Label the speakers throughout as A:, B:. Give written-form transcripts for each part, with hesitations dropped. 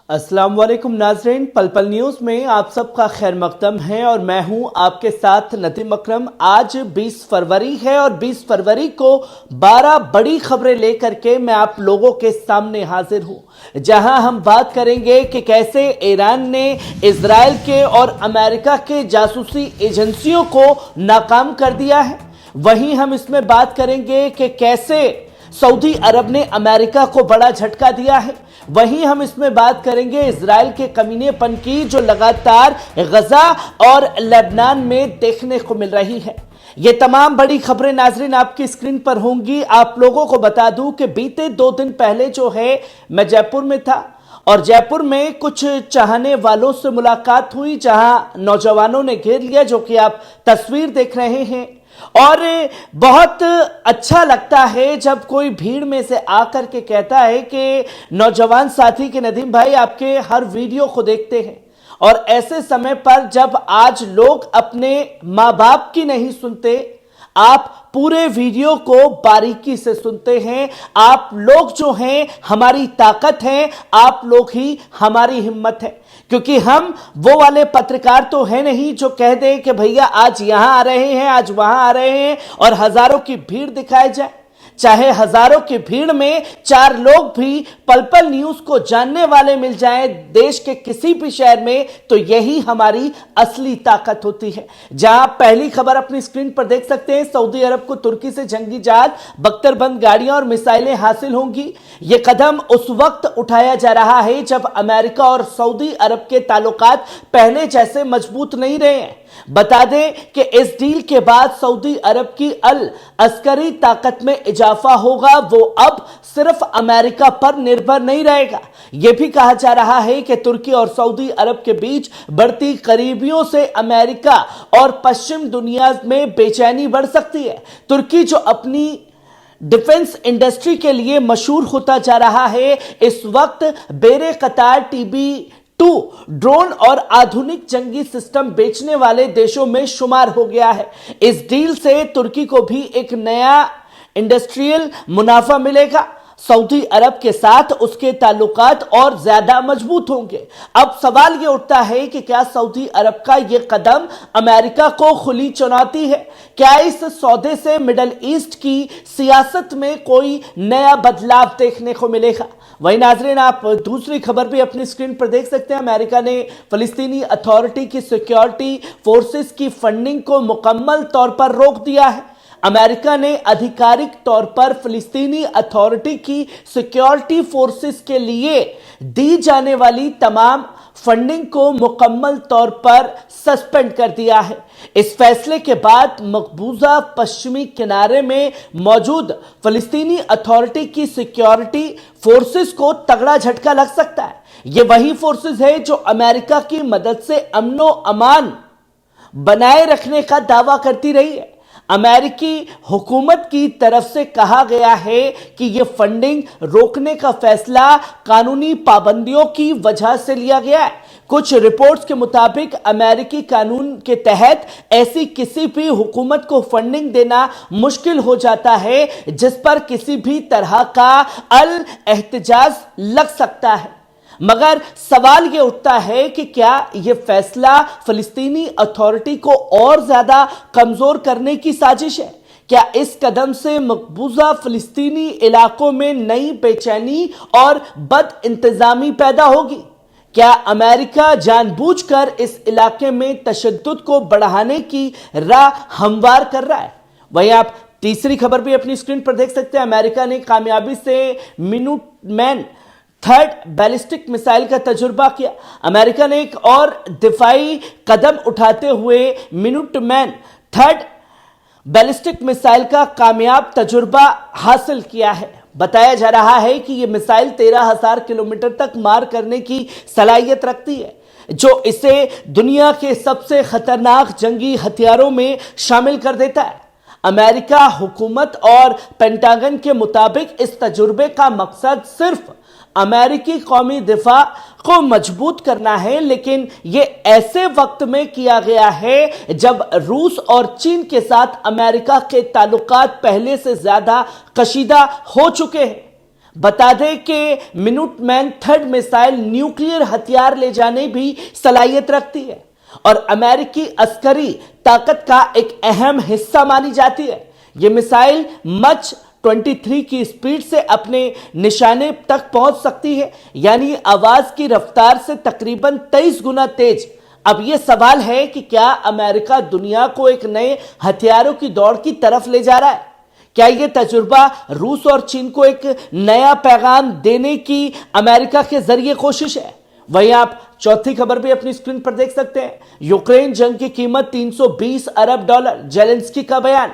A: अस्सलाम वालेकुम नाज़रीन, पल पल न्यूज़ में आप सबका खैर मकदम है और मैं हूं आपके साथ नदीम अकरम। आज 20 फरवरी है और 20 फरवरी को 12 बड़ी खबरें लेकर के मैं आप लोगों के सामने हाजिर हूं, जहां हम बात करेंगे कि कैसे ईरान ने इजराइल के और अमेरिका के जासूसी एजेंसियों को नाकाम कर दिया है। वहीं हम इसमें बात करेंगे कि कैसे सऊदी अरब ने अमेरिका को बड़ा झटका दिया है। वहीं हम इसमें बात करेंगे इजराइल के कमीनेपन की जो लगातार गजा और लेबनान में देखने को मिल रही है। ये तमाम बड़ी खबरें नाजरीन आपकी स्क्रीन पर होंगी। आप लोगों को बता दूं कि बीते 2 दिन पहले जो है मैं जयपुर में था और जयपुर में कुछ चाहने वालों से मुलाकात हुई, जहां नौजवानों ने घेर लिया, जो कि आप तस्वीर देख रहे हैं। और बहुत अच्छा लगता है जब कोई भीड़ में से आकर के कहता है कि नौजवान साथी के नदीम भाई आपके हर वीडियो को देखते हैं, और ऐसे समय पर जब आज लोग अपने माँ बाप की नहीं सुनते, आप पूरे वीडियो को बारीकी से सुनते हैं। आप लोग जो हैं हमारी ताकत हैं, आप लोग ही हमारी हिम्मत है, क्योंकि हम वो वाले पत्रकार तो है नहीं जो कह दें कि भैया आज यहां आ रहे हैं, आज वहां आ रहे हैं और हजारों की भीड़ दिखाई जाए। चाहे हजारों की भीड़ में 4 लोग भी पल पल न्यूज को जानने वाले मिल जाएं देश के किसी भी शहर में, तो यही हमारी असली ताकत होती है। जहां पहली खबर अपनी स्क्रीन पर देख सकते हैं, सऊदी अरब को तुर्की से जंगी जहाज, बख्तरबंद गाड़ियां और मिसाइलें हासिल होंगी। यह कदम उस वक्त उठाया जा रहा है जब अमेरिका और सऊदी अरब के ताल्लुकात पहले जैसे मजबूत नहीं रहे हैं। बता दें कि इस डील के बाद सऊदी अरब की अल अस्करी ताकत में इजाफा होगा। वो अब सिर्फ अमेरिका पर निर्भर नहीं रहेगा। यह भी कहा जा रहा है कि तुर्की और सऊदी अरब के बीच बढ़ती करीबियों से अमेरिका और पश्चिम दुनिया में बेचैनी बढ़ सकती है। तुर्की जो अपनी डिफेंस इंडस्ट्री के लिए मशहूर होता जा रहा है, इस वक्त बेरे कतार TB2 ड्रोन और आधुनिक जंगी सिस्टम बेचने वाले देशों में शुमार हो गया है। इस डील से तुर्की को भी एक नया इंडस्ट्रियल मुनाफा मिलेगा। सऊदी अरब के साथ उसके ताल्लुकात और ज्यादा मजबूत होंगे। अब सवाल यह उठता है कि क्या सऊदी अरब का यह कदम अमेरिका को खुली चुनौती है? क्या इस सौदे से मिडल ईस्ट की सियासत में कोई नया बदलाव देखने को मिलेगा? वहीं नाजरीन आप दूसरी खबर भी अपनी स्क्रीन पर देख सकते हैं। अमेरिका ने फिलिस्तीनी अथॉरिटी की सिक्योरिटी फोर्सेस की फंडिंग को मुकम्मल तौर पर रोक दिया है। अमेरिका ने आधिकारिक तौर पर फिलिस्तीनी अथॉरिटी की सिक्योरिटी फोर्सेस के लिए दी जाने वाली तमाम फंडिंग को मुकम्मल तौर पर सस्पेंड कर दिया है। इस फैसले के बाद मकबूजा पश्चिमी किनारे में मौजूद फिलिस्तीनी अथॉरिटी की सिक्योरिटी फोर्सेस को तगड़ा झटका लग सकता है। ये वही फोर्सेस है जो अमेरिका की मदद से अमनो अमान बनाए रखने का दावा करती रही है। अमेरिकी हुकूमत की तरफ से कहा गया है कि यह फंडिंग रोकने का फैसला कानूनी पाबंदियों की वजह से लिया गया है। कुछ रिपोर्ट्स के मुताबिक अमेरिकी कानून के तहत ऐसी किसी भी हुकूमत को फंडिंग देना मुश्किल हो जाता है जिस पर किसी भी तरह का अल एहतजाज लग सकता है। मगर सवाल यह उठता है कि क्या यह फैसला फिलिस्तीनी अथॉरिटी को और ज्यादा कमजोर करने की साजिश है? क्या इस कदम से मकबूजा फिलिस्तीनी इलाकों में नई बेचैनी और बद इंतजामी पैदा होगी? क्या अमेरिका जानबूझकर इस इलाके में तशद्दुद को बढ़ाने की राह हमवार कर रहा है? वहीं आप तीसरी खबर भी अपनी स्क्रीन पर देख सकते हैं। अमेरिका ने कामयाबी से मिनुटमैन 3rd बैलिस्टिक मिसाइल का तजुर्बा किया। अमेरिका ने एक और दिफाई कदम उठाते हुए मिनुटमैन 3rd बैलिस्टिक मिसाइल का कामयाब तजुर्बा हासिल किया है। बताया जा रहा है कि यह मिसाइल 13,000 किलोमीटर तक मार करने की सलाहियत रखती है, जो इसे दुनिया के सबसे खतरनाक जंगी हथियारों में शामिल कर देता है। अमेरिका हुकूमत और पेंटागन के मुताबिक इस तजुर्बे का मकसद सिर्फ अमेरिकी कौमी दिफा को मजबूत करना है, लेकिन यह ऐसे वक्त में किया गया है जब रूस और चीन के साथ अमेरिका के ताल्लुकात पहले से ज्यादा कशीदा हो चुके हैं। बता दें कि मिनुटमैन थर्ड मिसाइल न्यूक्लियर हथियार ले जाने भी सलाहियत रखती है और अमेरिकी अस्करी ताकत का एक अहम हिस्सा मानी जाती है। यह मिसाइल मच 23 की स्पीड से अपने निशाने तक पहुंच सकती है, यानी आवाज की रफ्तार से तकरीबन 23 गुना तेज। अब यह सवाल है कि क्या अमेरिका दुनिया को एक नए हथियारों की दौड़ की तरफ ले जा रहा है? क्या यह तजुर्बा रूस और चीन को एक नया पैगाम देने की अमेरिका के जरिए कोशिश है? वहीं आप चौथी खबर भी अपनी स्क्रीन पर देख सकते हैं। यूक्रेन जंग की कीमत $320 अरब, जेलेंस्की का बयान।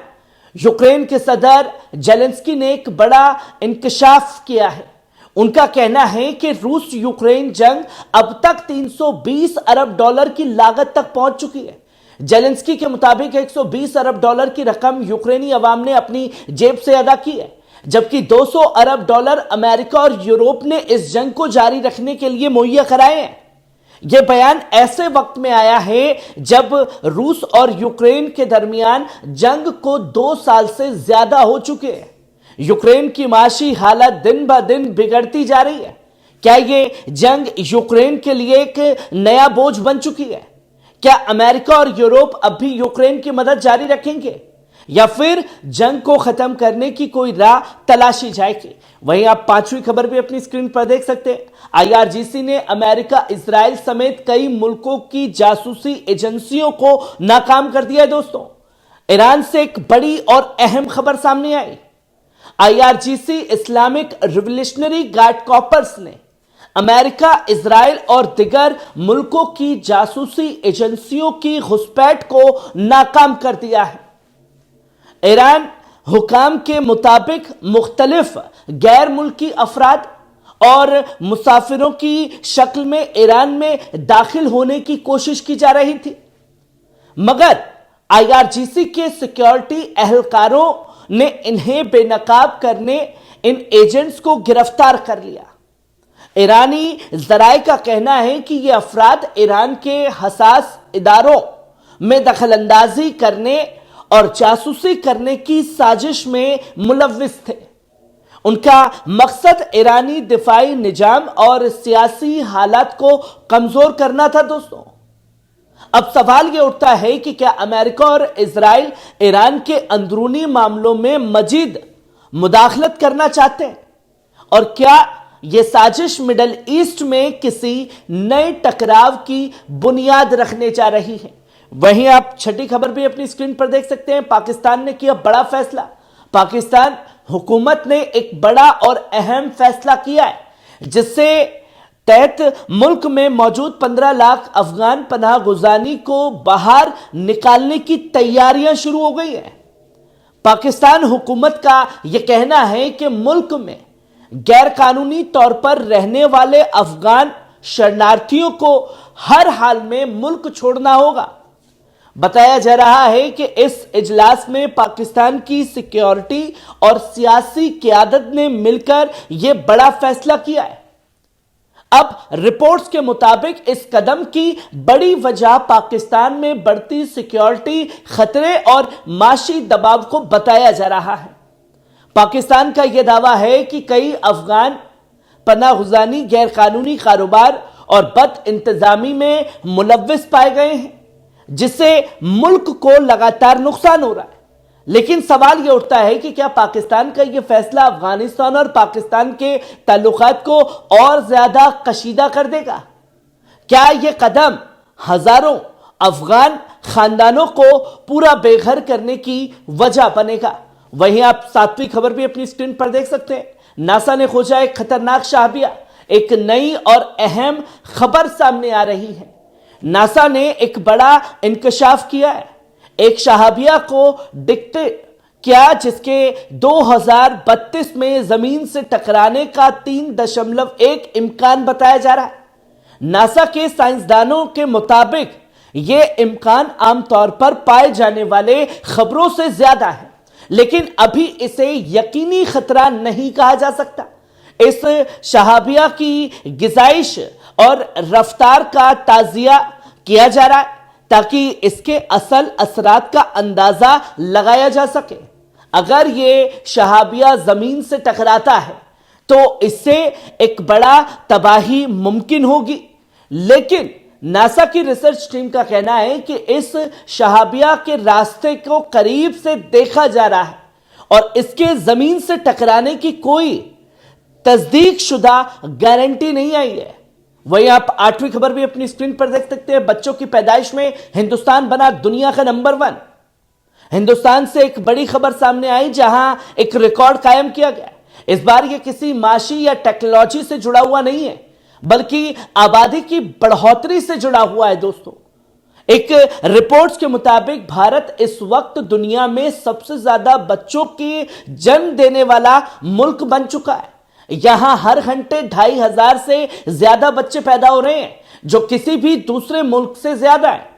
A: यूक्रेन के सदर जेलेंस्की ने एक बड़ा इंकशाफ किया है। उनका कहना है कि रूस यूक्रेन जंग अब तक $320 अरब की लागत तक पहुंच चुकी है। जेलेंस्की के मुताबिक $120 अरब की रकम यूक्रेनी अवाम ने अपनी जेब से अदा की है, जबकि $200 अरब अमेरिका और यूरोप ने इस जंग को जारी रखने के लिए मुहैया कराए हैं। यह बयान ऐसे वक्त में आया है जब रूस और यूक्रेन के दरमियान जंग को 2 साल से ज्यादा हो चुके हैं। यूक्रेन की माशी हालत दिन ब दिन बिगड़ती जा रही है। क्या यह जंग यूक्रेन के लिए एक नया बोझ बन चुकी है? क्या अमेरिका और यूरोप अब भी यूक्रेन की मदद जारी रखेंगे या फिर जंग को खत्म करने की कोई राह तलाशी जाएगी? वहीं आप पांचवी खबर भी अपनी स्क्रीन पर देख सकते हैं। आईआरजीसी ने अमेरिका, इजराइल समेत कई मुल्कों की जासूसी एजेंसियों को नाकाम कर दिया है। दोस्तों, ईरान से एक बड़ी और अहम खबर सामने आई। IRGC Islamic revolutionary guard corps ने अमेरिका, इजराइल और दिगर मुल्कों की जासूसी एजेंसियों की घुसपैठ को नाकाम कर दिया है। ईरान हुकाम के मुताबिक मुख्तलिफ गैर मुल्की अफराद और मुसाफिरों की शक्ल में ईरान में दाखिल होने की कोशिश की जा रही थी, मगर आईआरजीसी के सिक्योरिटी एहलकारों ने इन्हें बेनकाब करने इन एजेंट्स को गिरफ्तार कर लिया। ईरानी जराये का कहना है कि ये अफराद ईरान के हसास इदारों में दखलंदाजी करने और जासूसी करने की साजिश में मुलव्विस थे। उनका मकसद ईरानी दिफाई निजाम और सियासी हालात को कमजोर करना था। दोस्तों, अब सवाल यह उठता है कि क्या अमेरिका और इजराइल ईरान के अंदरूनी मामलों में मजीद मुदाखलत करना चाहते हैं, और क्या यह साजिश मिडल ईस्ट में किसी नए टकराव की बुनियाद रखने जा रही है? वहीं आप छठी खबर भी अपनी स्क्रीन पर देख सकते हैं। पाकिस्तान ने किया बड़ा फैसला। पाकिस्तान हुकूमत ने एक बड़ा और अहम फैसला किया है, जिससे तहत मुल्क में मौजूद 15 लाख अफगान पनाह गुजानी को बाहर निकालने की तैयारियां शुरू हो गई है। पाकिस्तान हुकूमत का यह कहना है कि मुल्क में गैर कानूनी तौर पर रहने वाले अफगान शरणार्थियों को हर हाल में मुल्क छोड़ना होगा। बताया जा रहा है कि इस इजलास में पाकिस्तान की सिक्योरिटी और सियासी क़यादत ने मिलकर यह बड़ा फैसला किया है। अब रिपोर्ट्स के मुताबिक इस कदम की बड़ी वजह पाकिस्तान में बढ़ती सिक्योरिटी खतरे और माशी दबाव को बताया जा रहा है। पाकिस्तान का यह दावा है कि कई अफगान पनाह गुजानी गैर कानूनी कारोबार और बद इंतजामी में मुलव्विस पाए गए हैं, जिससे मुल्क को लगातार नुकसान हो रहा है। लेकिन सवाल यह उठता है कि क्या पाकिस्तान का यह फैसला अफगानिस्तान और पाकिस्तान के ताल्लुकात को और ज्यादा कशीदा कर देगा? क्या यह कदम हजारों अफगान खानदानों को पूरा बेघर करने की वजह बनेगा? वहीं आप सातवीं खबर भी अपनी स्क्रीन पर देख सकते हैं। नासा ने खोजा एक खतरनाक शाहबिया। एक नई और अहम खबर सामने आ रही है। नासा ने एक बड़ा इंकशाफ किया है। एक शहाबिया को डिटेक्ट किया, जिसके 2032 में जमीन से टकराने का 3.1 इम्कान बताया जा रहा है। नासा के साइंसदानों के मुताबिक यह इम्कान आमतौर पर पाए जाने वाले खबरों से ज्यादा है, लेकिन अभी इसे यकीनी खतरा नहीं कहा जा सकता। इस शहाबिया की गिजाइश और रफ्तार का ताजिया किया जा रहा है ताकि इसके असल असरात का अंदाजा लगाया जा सके। अगर ये शहाबिया जमीन से टकराता है تو اس سے ایک بڑا تباہی ممکن ہوگی۔ لیکن ناسا کی ریسرچ ٹیم کا کہنا ہے کہ اس شہابیہ کے راستے کو قریب سے دیکھا جا رہا ہے اور اس کے زمین سے ٹکرانے کی کوئی تصدیق شدہ گارنٹی نہیں آئی ہے۔ وہی آپ 8ویں خبر بھی اپنی اسکرین پر دیکھ سکتے ہیں۔ بچوں کی پیدائش میں ہندوستان بنا دنیا کا نمبر 1۔ ہندوستان سے ایک بڑی خبر سامنے آئی جہاں ایک ریکارڈ قائم کیا گیا۔ اس بار یہ کسی معاشی یا ٹیکنالوجی سے جڑا ہوا نہیں ہے بلکہ آبادی کی بڑھوتری سے جڑا ہوا ہے دوستو۔ ایک رپورٹس کے مطابق بھارت اس وقت دنیا میں سب سے زیادہ بچوں کی جنم دینے والا ملک بن چکا ہے۔ یہاں ہر گھنٹے 2500 سے زیادہ بچے پیدا ہو رہے ہیں جو کسی بھی دوسرے ملک سے زیادہ ہے۔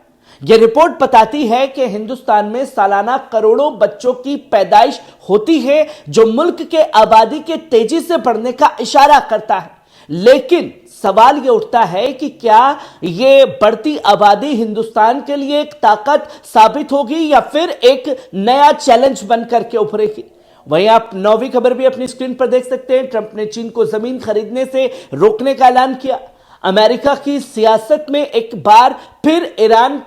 A: یہ رپورٹ بتاتی ہے کہ ہندوستان میں سالانہ کروڑوں بچوں کی پیدائش ہوتی ہے جو ملک کے آبادی کے تیزی سے بڑھنے کا اشارہ کرتا ہے۔ لیکن سوال یہ اٹھتا ہے کہ کیا یہ بڑھتی آبادی ہندوستان کے لیے ایک طاقت ثابت ہوگی یا پھر ایک نیا چیلنج بن کر کے ابھرے گی؟ وہیں آپ 9ویں خبر بھی اپنی اسکرین پر دیکھ سکتے ہیں۔ ٹرمپ نے چین کو زمین خریدنے سے روکنے کا اعلان کیا۔ امریکہ کی سیاست میں ایک بار پھر ایران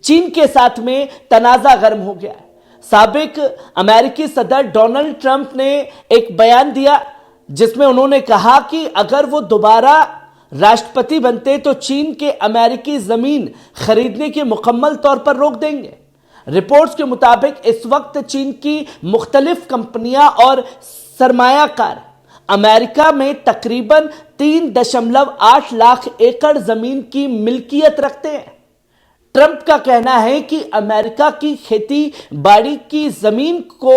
A: چین کے ساتھ میں تنازع گرم ہو گیا ہے۔ سابق امریکی صدر ڈونلڈ ٹرمپ نے ایک بیان دیا جس میں انہوں نے کہا کہ اگر وہ دوبارہ راشٹرپتی بنتے تو چین کے امریکی زمین خریدنے کی مکمل طور پر روک دیں گے۔ رپورٹس کے مطابق اس وقت چین کی مختلف کمپنیاں اور سرمایہ کار امریکہ میں تقریباً 3.8 لاکھ ایکڑ زمین کی ملکیت رکھتے ہیں۔ ٹرمپ کا کہنا ہے کہ امریکہ کی کھیتی باڑی کی زمین کو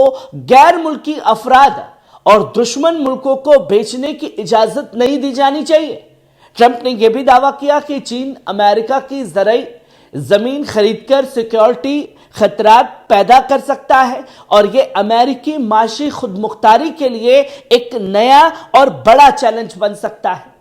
A: غیر ملکی افراد اور دشمن ملکوں کو بیچنے کی اجازت نہیں دی جانی چاہیے۔ ٹرمپ نے یہ بھی دعویٰ کیا کہ چین امریکہ کی زرعی زمین خرید کر سیکیورٹی خطرات پیدا کر سکتا ہے اور یہ امریکی معاشی خود مختاری کے لیے ایک نیا اور بڑا چیلنج بن سکتا ہے۔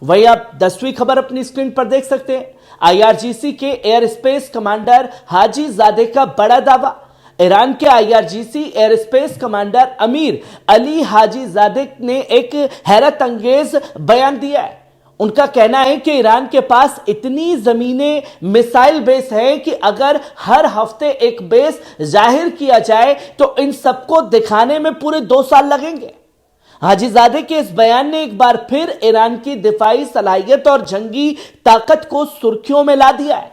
A: وہی آپ 10ویں خبر اپنی اسکرین پر دیکھ سکتے ہیں۔ IRGC کے ایئر اسپیس کمانڈر حاجی زادے کا بڑا دعویٰ۔ ایران کے IRGC ایئر اسپیس کمانڈر امیر علی حاجی زادے نے ایک حیرت انگیز بیان دیا ہے۔ ان کا کہنا ہے کہ ایران کے پاس اتنی زمینیں میسائل بیس ہیں کہ اگر ہر ہفتے ایک بیس ظاہر کیا جائے تو ان سب کو دکھانے میں پورے 2 سال لگیں گے۔ حاجی زادے کے اس بیان نے ایک بار پھر ایران کی دفاعی صلاحیت اور جنگی طاقت کو سرخیوں میں لا دیا ہے۔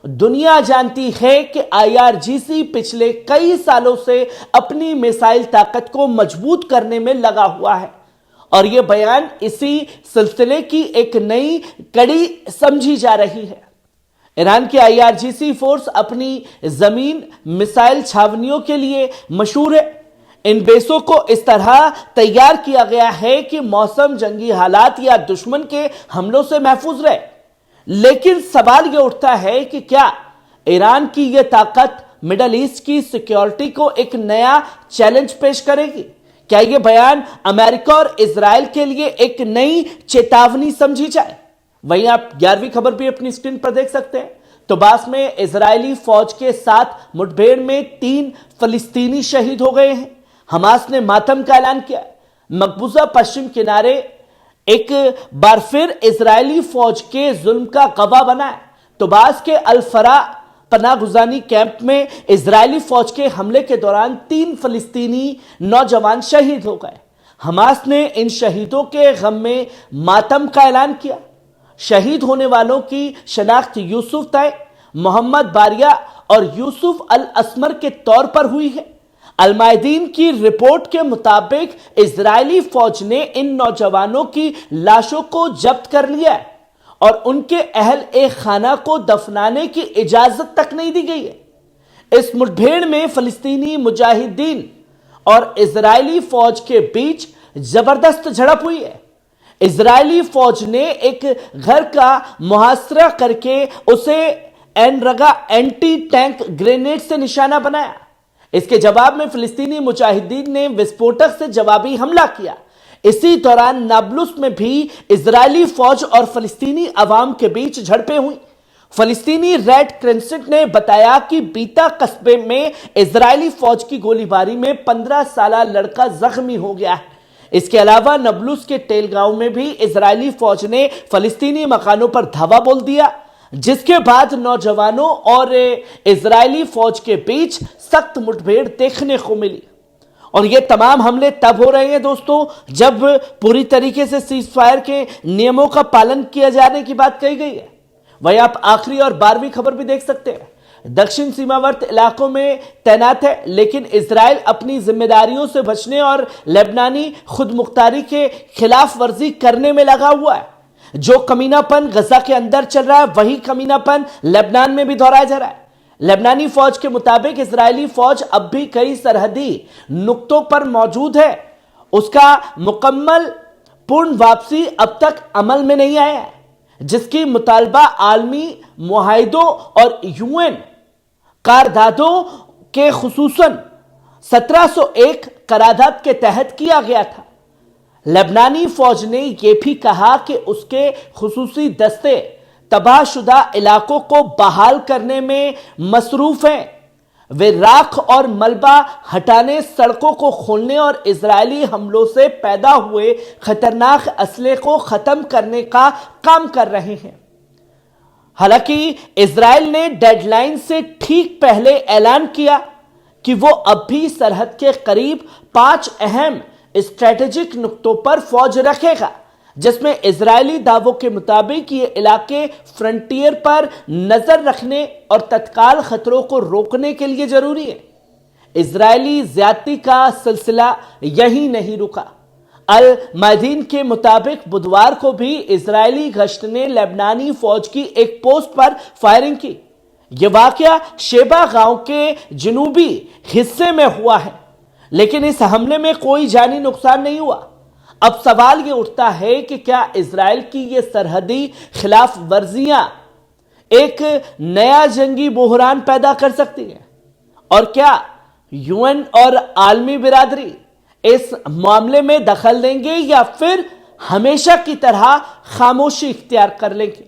A: دنیا جانتی ہے کہ IRGC پچھلے کئی سالوں سے اپنی میسائل طاقت کو مضبوط کرنے میں لگا ہوا ہے اور یہ بیان اسی سلسلے کی ایک نئی کڑی سمجھی جا رہی ہے۔ ایران کی IRGC فورس اپنی زمین میسائل چھاونیوں کے لیے مشہور ہے۔ ان بیسوں کو اس طرح تیار کیا گیا ہے کہ موسم، جنگی حالات یا دشمن کے حملوں سے محفوظ رہے۔ لیکن سوال یہ اٹھتا ہے کہ کیا ایران کی یہ طاقت مڈل ایسٹ کی سیکیورٹی کو ایک نیا چیلنج پیش کرے گی؟ کیا یہ بیان امریکہ اور اسرائیل کے لیے ایک نئی چیتاونی سمجھی جائے؟ وہیں آپ 11ویں خبر بھی اپنی اسکرین پر دیکھ سکتے ہیں۔ طباس میں اسرائیلی فوج کے ساتھ مٹبھیڑ میں 3 فلسطینی شہید ہو گئے ہیں۔ حماس نے ماتم کا اعلان کیا۔ مقبوضہ پشچم کنارے ایک بار پھر اسرائیلی فوج کے ظلم کا گواہ بنا ہے۔ طباس کے الفرا پناہ گزینی کیمپ میں اسرائیلی فوج کے حملے کے دوران 3 فلسطینی نوجوان شہید ہو گئے۔ حماس نے ان شہیدوں کے غم میں ماتم کا اعلان کیا۔ شہید ہونے والوں کی شناخت یوسف طے، محمد باریہ اور یوسف الاسمر کے طور پر ہوئی ہے۔ المائدین کی رپورٹ کے مطابق اسرائیلی فوج نے ان نوجوانوں کی لاشوں کو ضبط کر لیا ہے اور ان کے اہل خانہ کو دفنانے کی اجازت تک نہیں دی گئی ہے۔ اس مٹبھیڑ میں فلسطینی مجاہدین اور اسرائیلی فوج کے بیچ زبردست جھڑپ ہوئی ہے۔ اسرائیلی فوج نے ایک گھر کا محاصرہ کر کے اسے اینرگا اینٹی ٹینک گرینیڈ سے نشانہ بنایا۔ اس کے جواب میں فلسطینی مجاہدین نے وسفوٹک سے جوابی حملہ کیا۔ اسی دوران نابلس میں بھی اسرائیلی فوج اور فلسطینی عوام کے بیچ جھڑپیں ہوئیں۔ فلسطینی ریڈ کرسنٹ نے بتایا کہ بیتا قصبے میں اسرائیلی فوج کی گولی باری میں 15 سالہ لڑکا زخمی ہو گیا ہے۔ इसके अलावा नबलुस के टेल गांव में भी इजरायली फौज ने फलस्तीनी मकानों पर धावा बोल दिया, जिसके बाद नौजवानों और इजरायली फौज के बीच सख्त मुठभेड़ देखने को मिली। और ये तमाम हमले तब हो रहे हैं दोस्तों जब पूरी तरीके से सीज फायर के नियमों का पालन किया जाने की बात कही गई है। वहीं आप आखिरी और 12वीं खबर भी देख सकते हैं। दक्षिण सीमावर्ती इलाकों में तैनात है, लेकिन इजराइल अपनी जिम्मेदारियों से बचने और लेबनानी खुद मुख्तारी के खिलाफ वर्जी करने में लगा हुआ है। जो कमीनापन गजा के अंदर चल रहा है, वही कमीनापन लेबनान में भी दोहराया जा रहा है। लेबनानी फौज के मुताबिक इजरायली फौज अब भी कई सरहदी नुक्तों पर मौजूद है। उसका मुकम्मल पूर्ण वापसी अब तक अमल में नहीं आया है, जिसकी मुतालबा आलमी मुआहिदों और यूएन करारदादों के खुसूसन 1701 करारदाद के तहत किया गया था। लेबनानी फौज ने यह भी कहा कि उसके खुसूसी दस्ते तबाहशुदा इलाकों को बहाल करने में मसरूफ हैं। वे राख और मलबा हटाने, सड़कों को खोलने और इजरायली हमलों से पैदा हुए खतरनाक असले को खत्म करने का काम कर रहे हैं। हालांकि इजराइल ने डेडलाइन से ठीक पहले ऐलान किया कि वो अब भी सरहद के करीब 5 अहम स्ट्रेटेजिक नुक्तों पर फौज रखेगा, जिसमें इजरायली दावों के मुताबिक ये इलाके फ्रंटियर पर नजर रखने और तत्काल खतरों को रोकने के लिए जरूरी है। इजरायली ज्यादती का सिलसिला यही नहीं रुका। अल मायदीन के मुताबिक बुधवार को भी इजरायली गश्त ने लेबनानी फौज की एक पोस्ट पर फायरिंग की। यह वाकया शेबा गांव के जनूबी हिस्से में हुआ है, लेकिन इस हमले में कोई जानी नुकसान नहीं हुआ। अब सवाल यह उठता है कि क्या इजराइल की ये सरहदी खिलाफ वर्जियां एक नया जंगी बहरान पैदा कर सकती है, और क्या यूएन और आलमी बिरादरी इस मामले में दखल देंगे या फिर हमेशा की तरह खामोशी इख्तियार कर लेंगे।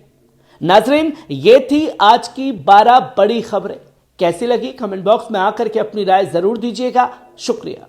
A: नाजरीन, ये थी आज की 12 बड़ी खबरें। कैसी लगी कमेंट बॉक्स में आकर के अपनी राय जरूर दीजिएगा। शुक्रिया।